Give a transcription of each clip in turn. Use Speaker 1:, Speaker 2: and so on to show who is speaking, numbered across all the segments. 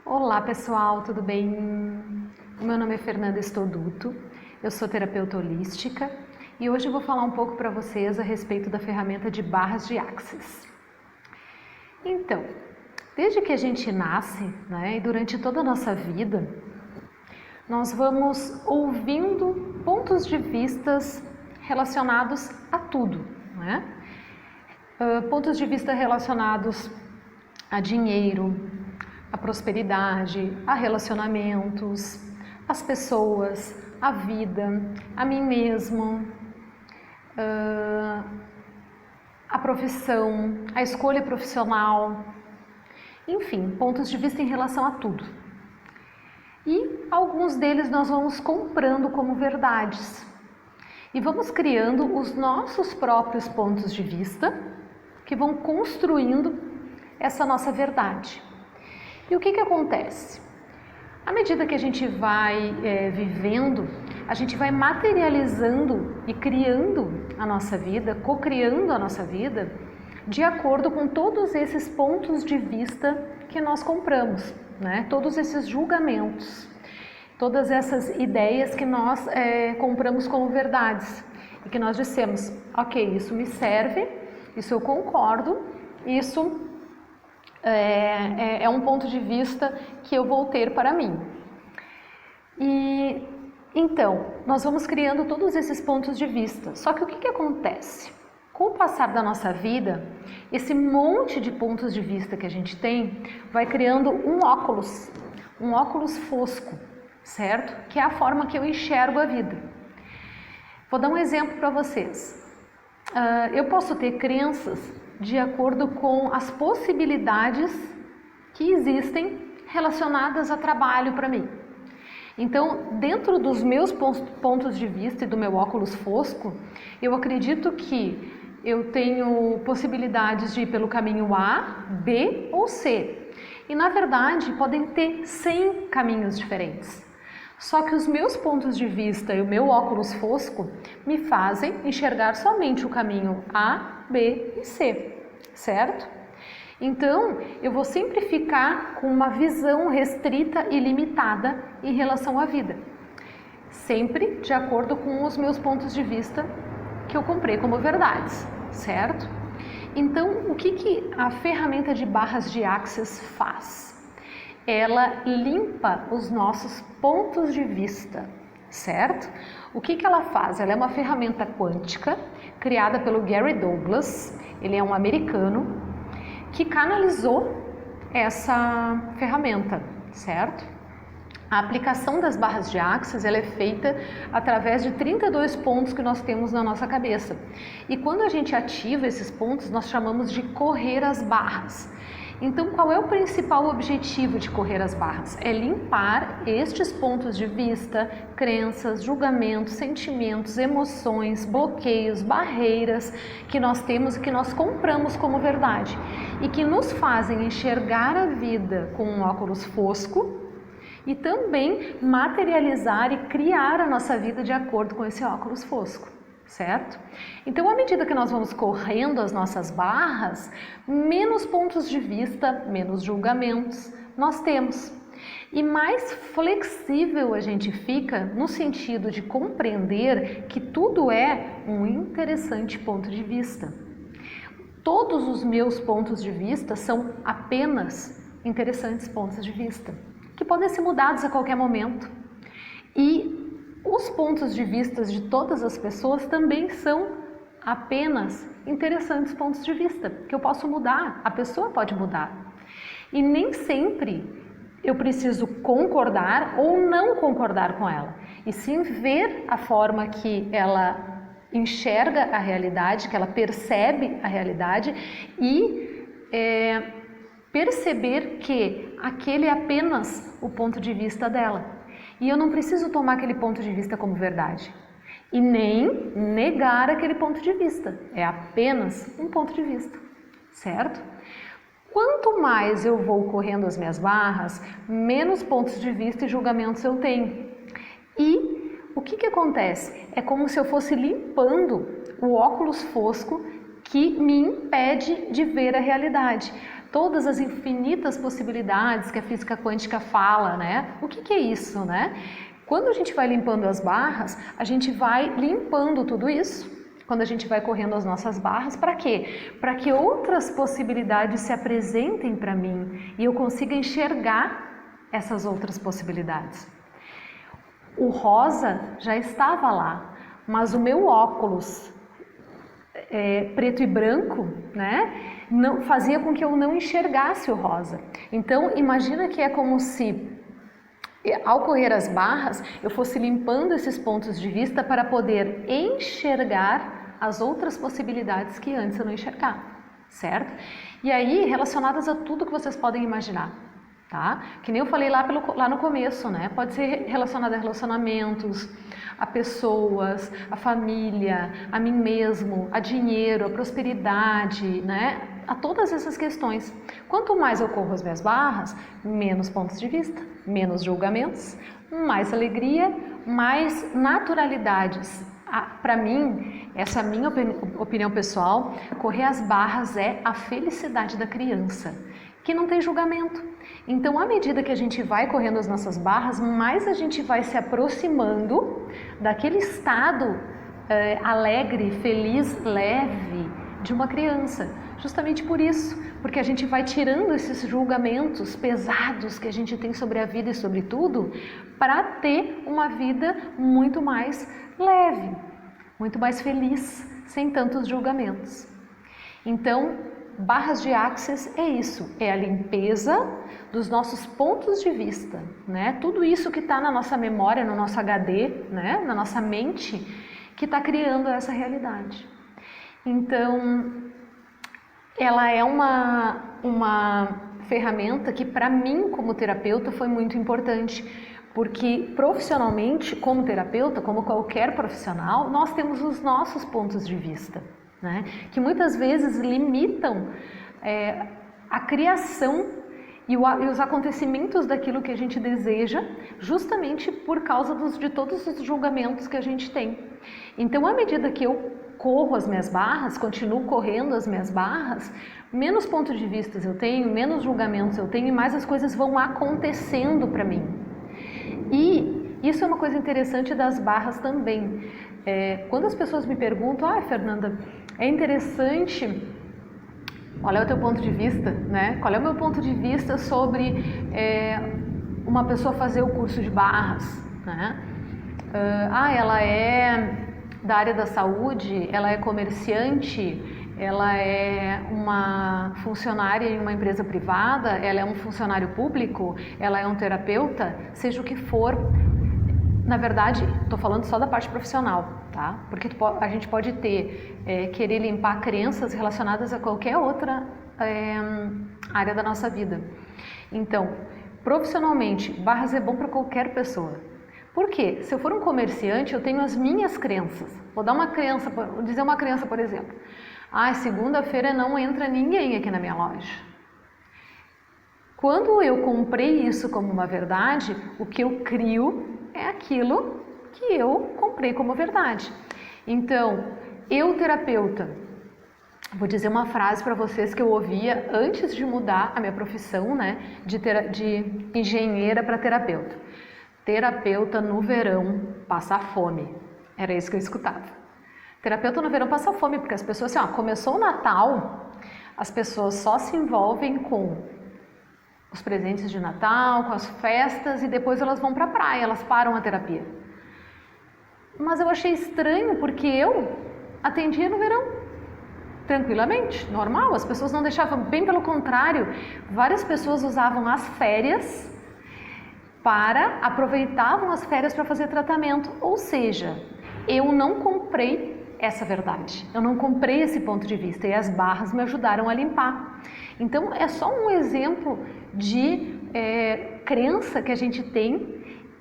Speaker 1: Olá pessoal, tudo bem? O meu nome é Fernanda Estoduto, eu sou terapeuta holística e hoje eu vou falar um pouco para vocês a respeito da ferramenta de barras de Axis. Então, desde que a gente nasce, e durante toda a nossa vida, nós vamos ouvindo pontos de vistas relacionados a tudo, pontos de vista relacionados a dinheiro, a prosperidade, a relacionamentos, as pessoas, a vida, a mim mesmo, a profissão, a escolha profissional, enfim, pontos de vista em relação a tudo. E alguns deles nós vamos comprando como verdades e vamos criando os nossos próprios pontos de vista que vão construindo essa nossa verdade. E o que acontece? À medida que a gente vai vivendo, a gente vai materializando e criando a nossa vida, co-criando a nossa vida, de acordo com todos esses pontos de vista que nós compramos, todos esses julgamentos, todas essas ideias que nós compramos como verdades e que nós dissemos, ok, isso me serve, isso eu concordo, isso é um ponto de vista que eu vou ter para mim. E então, nós vamos criando todos esses pontos de vista. Só que o que acontece? Com o passar da nossa vida, esse monte de pontos de vista que a gente tem vai criando um óculos fosco, certo? Que é a forma que eu enxergo a vida. Vou dar um exemplo para vocês. Eu posso ter crenças de acordo com as possibilidades que existem relacionadas a trabalho para mim. Então, dentro dos meus pontos de vista e do meu óculos fosco, eu acredito que eu tenho possibilidades de ir pelo caminho A, B ou C. E na verdade, podem ter 100 caminhos diferentes. Só que os meus pontos de vista e o meu óculos fosco me fazem enxergar somente o caminho A, B e C, certo? Então, eu vou sempre ficar com uma visão restrita e limitada em relação à vida. Sempre de acordo com os meus pontos de vista que eu comprei como verdades, certo? Então, o que a ferramenta de barras de Axis faz? Ela limpa os nossos pontos de vista, certo? O que ela faz? Ela é uma ferramenta quântica criada pelo Gary Douglas, ele é um americano que canalizou essa ferramenta, certo? A aplicação das barras de Axis ela é feita através de 32 pontos que nós temos na nossa cabeça. E quando a gente ativa esses pontos, nós chamamos de correr as barras. Então, qual é o principal objetivo de correr as barras? É limpar estes pontos de vista, crenças, julgamentos, sentimentos, emoções, bloqueios, barreiras que nós temos e que nós compramos como verdade e que nos fazem enxergar a vida com um óculos fosco e também materializar e criar a nossa vida de acordo com esse óculos fosco. Certo? Então, à medida que nós vamos correndo as nossas barras, menos pontos de vista, menos julgamentos nós temos. E mais flexível a gente fica no sentido de compreender que tudo é um interessante ponto de vista. Todos os meus pontos de vista são apenas interessantes pontos de vista, que podem ser mudados a qualquer momento. E os pontos de vista de todas as pessoas também são apenas interessantes pontos de vista, que eu posso mudar, a pessoa pode mudar. E nem sempre eu preciso concordar ou não concordar com ela, e sim ver a forma que ela enxerga a realidade, que ela percebe a realidade e perceber que aquele é apenas o ponto de vista dela. E eu não preciso tomar aquele ponto de vista como verdade e nem negar aquele ponto de vista, é apenas um ponto de vista, certo? Quanto mais eu vou correndo as minhas barras, menos pontos de vista e julgamentos eu tenho. E o que acontece? É como se eu fosse limpando o óculos fosco que me impede de ver a realidade. todas as infinitas possibilidades que a física quântica fala, né? O que é isso, né? Quando a gente vai limpando as barras, a gente vai limpando tudo isso. Quando a gente vai correndo as nossas barras, para quê? Para que outras possibilidades se apresentem para mim e eu consiga enxergar essas outras possibilidades. O rosa já estava lá, mas o meu óculos preto e branco, né, não, fazia com que eu não enxergasse o rosa. Então, imagina que é como se, ao correr as barras, eu fosse limpando esses pontos de vista para poder enxergar as outras possibilidades que antes eu não enxergava, certo? E aí, relacionadas a tudo que vocês podem imaginar, tá? Que nem eu falei lá no começo, né? Pode ser relacionado a relacionamentos, a pessoas, a família, a mim mesmo, a dinheiro, a prosperidade, né? A todas essas questões. Quanto mais eu corro as minhas barras, menos pontos de vista, menos julgamentos, mais alegria, mais naturalidades. Para mim, essa é a minha opinião pessoal, correr as barras é a felicidade da criança, que não tem julgamento. Então, à medida que a gente vai correndo as nossas barras, mais a gente vai se aproximando daquele estado alegre, feliz, leve de uma criança. Justamente por isso, porque a gente vai tirando esses julgamentos pesados que a gente tem sobre a vida e sobre tudo, para ter uma vida muito mais leve, muito mais feliz, sem tantos julgamentos. Então, barras de Axis é isso, é a limpeza dos nossos pontos de vista, né? Tudo isso que está na nossa memória, no nosso HD, né? Na nossa mente, que está criando essa realidade. Então, ela é uma ferramenta que para mim como terapeuta foi muito importante, porque profissionalmente, como terapeuta, como qualquer profissional, nós temos os nossos pontos de vista, né? Que muitas vezes limitam a criação e os acontecimentos daquilo que a gente deseja, justamente por causa de todos os julgamentos que a gente tem. Então, à medida que eu corro as minhas barras, continuo correndo as minhas barras, menos pontos de vista eu tenho, menos julgamentos eu tenho e mais as coisas vão acontecendo para mim. E isso é uma coisa interessante das barras também. Quando as pessoas me perguntam, Fernanda, é interessante, qual é o teu ponto de vista, né? Qual é o meu ponto de vista sobre uma pessoa fazer o curso de barras, né? Ela é da área da saúde, ela é comerciante, ela é uma funcionária em uma empresa privada, ela é um funcionário público, ela é um terapeuta, seja o que for. Na verdade, estou falando só da parte profissional, tá? Porque a gente pode querer limpar crenças relacionadas a qualquer outra área da nossa vida. Então, profissionalmente, barras é bom para qualquer pessoa. Por quê? Se eu for um comerciante, eu tenho as minhas crenças. Vou dizer uma crença, por exemplo. Segunda-feira não entra ninguém aqui na minha loja. Quando eu comprei isso como uma verdade, o que eu crio é aquilo que eu comprei como verdade. Então, eu, terapeuta, vou dizer uma frase para vocês que eu ouvia antes de mudar a minha profissão, né, de engenheira para terapeuta. Terapeuta no verão passa fome. Era isso que eu escutava. Terapeuta no verão passa fome, porque as pessoas, começou o Natal, as pessoas só se envolvem com os presentes de Natal, com as festas e depois elas vão para a praia, elas param a terapia. Mas eu achei estranho porque eu atendia no verão, tranquilamente, normal, as pessoas não deixavam, bem pelo contrário, várias pessoas usavam as férias aproveitavam as férias para fazer tratamento, ou seja, eu não comprei essa verdade, eu não comprei esse ponto de vista e as barras me ajudaram a limpar. Então é só um exemplo de crença que a gente tem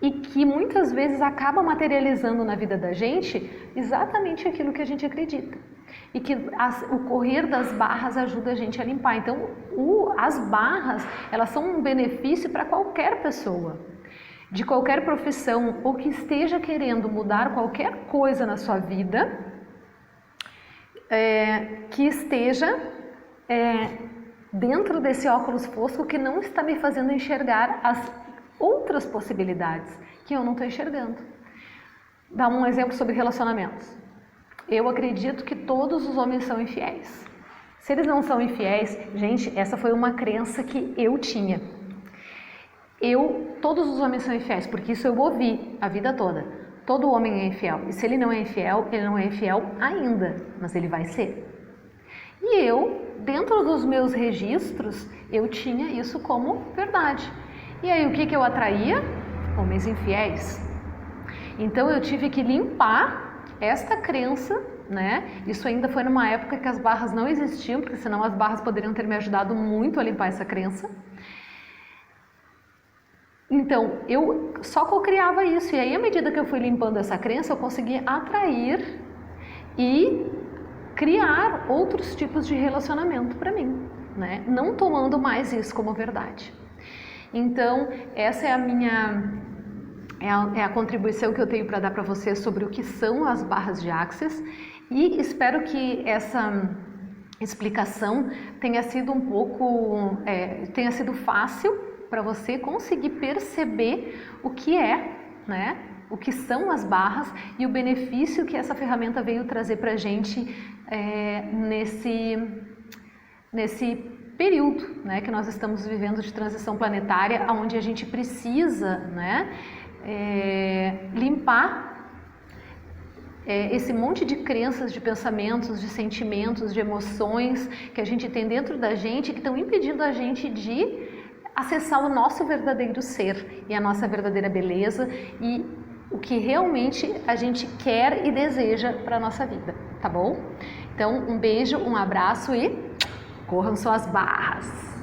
Speaker 1: e que muitas vezes acaba materializando na vida da gente exatamente aquilo que a gente acredita. E que o correr das barras ajuda a gente a limpar. Então, as barras, elas são um benefício para qualquer pessoa, de qualquer profissão, ou que esteja querendo mudar qualquer coisa na sua vida, que esteja dentro desse óculos fosco que não está me fazendo enxergar as outras possibilidades que eu não estou enxergando. Dá um exemplo sobre relacionamentos. Eu acredito que todos os homens são infiéis. Se eles não são infiéis, gente, essa foi uma crença que eu tinha. Todos os homens são infiéis, porque isso eu ouvi a vida toda. Todo homem é infiel. E se ele não é infiel ainda, mas ele vai ser. E eu, dentro dos meus registros, eu tinha isso como verdade. E aí o que eu atraía? Homens infiéis. Então eu tive que limpar esta crença, né? Isso ainda foi numa época que as barras não existiam, porque senão as barras poderiam ter me ajudado muito a limpar essa crença. Então, eu só co-criava isso, e aí à medida que eu fui limpando essa crença, eu consegui atrair e criar outros tipos de relacionamento para mim, né? Não tomando mais isso como verdade. Então, essa é a minha... É a contribuição que eu tenho para dar para vocês sobre o que são as barras de Access, e espero que essa explicação tenha sido tenha sido fácil para você conseguir perceber o que né? O que são as barras e o benefício que essa ferramenta veio trazer para a gente nesse período, né, que nós estamos vivendo de transição planetária, onde a gente precisa, né, limpar esse monte de crenças, de pensamentos, de sentimentos, de emoções que a gente tem dentro da gente que estão impedindo a gente de acessar o nosso verdadeiro ser e a nossa verdadeira beleza e o que realmente a gente quer e deseja para a nossa vida, tá bom? Então, um beijo, um abraço e corram suas barras!